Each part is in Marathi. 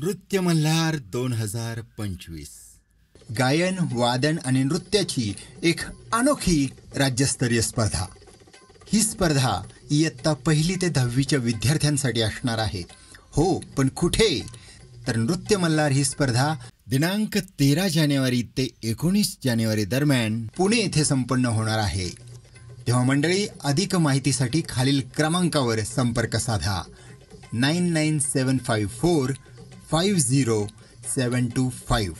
नृत्य मल्हार 2025 गायन, वादन आणि नृत्याची एक अनोखी राज्यस्तरीय स्पर्धा. ही स्पर्धा इयत्ता 1ली ते 10वीच्या विद्यार्थ्यांसाठी असणार आहे. हो, पण कुठे? तर नृत्य मल्हार ही स्पर्धा दिनांक 13 जानेवारी ते 19 जानेवारी दरम्यान पुणे येथे संपन्न होणार आहे. तेव्हा मंडळी, अधिक माहितीसाठी खालील क्रमांकावर संपर्क साधा. 9975450725.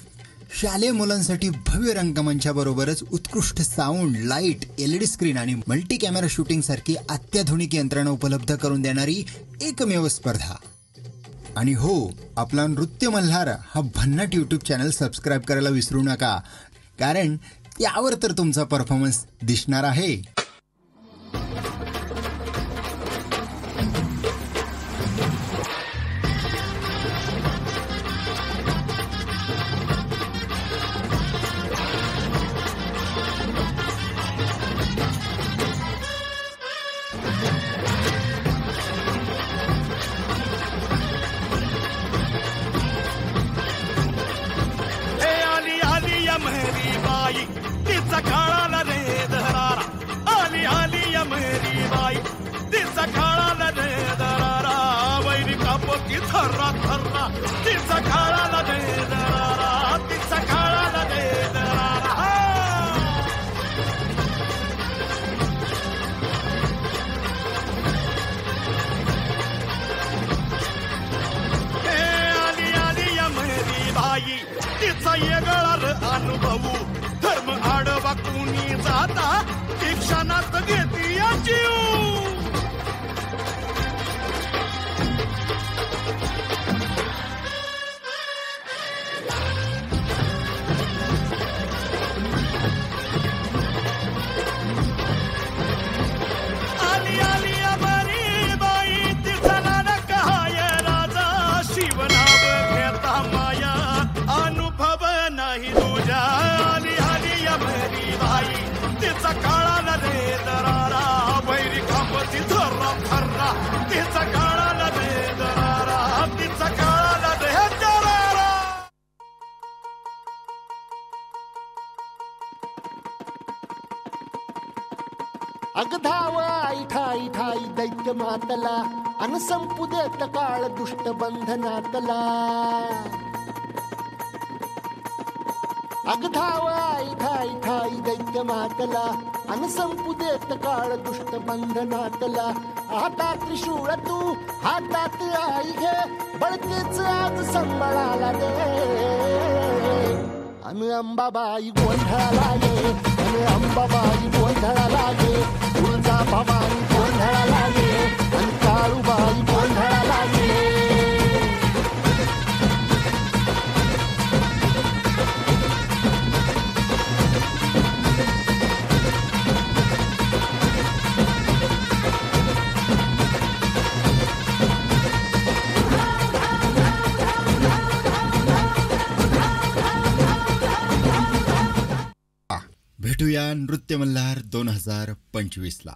शालेय मुलांसाठी भव्य रंगमंचाबरोबरच उत्कृष्ट साऊंड, लाईट, LED स्क्रीन आणि मल्टी कॅमेरा शूटिंग सारखी अत्याधुनिक यंत्रणा उपलब्ध करून देणारी एकमेव स्पर्धा. आणि हो, आपला नृत्य मल्हार हा भन्नाट YouTube चॅनल सबस्क्राईब करायला विसरू नका, कारण त्यावर तर तुमचा परफॉर्मन्स दिसणार आहे. तिचा येगळार अनुभव धर्म आडवा कुणी जाता ती क्षणात घेती या जीव. आली आली अमरी बाई तिचा नानक हाय राजा, शिवनाव घेता माया अनुभव नाही तुझ्या. आली आली अमरी बाई तिचा काळाला रे दरारा, बैरी खांबती धर्रा थर्रा तिचा काळाला रे दरारा, तिचा काळाला रे दरारा. अगधाव आई ठाई ठाई दैत्य मातला, अन संपू देत काळ दुष्ट बंधनातला. अगधाव आई ठाई ठाई दैत्य मातला, अन संपू देत काळ दुष्ट बंधनातला. हातात त्रिशूळ तू हातात आई घे, बळतेच आज संबळाला दे. अन अंबाबाई गोंधळाला ये, अन अंबाबाई गोंधळाला ये. तुळजा भवानी गोंधळाला ये, अन काळूबाई गोंधळाला ये. भेटूया नृत्य मल्हार 2025 ला.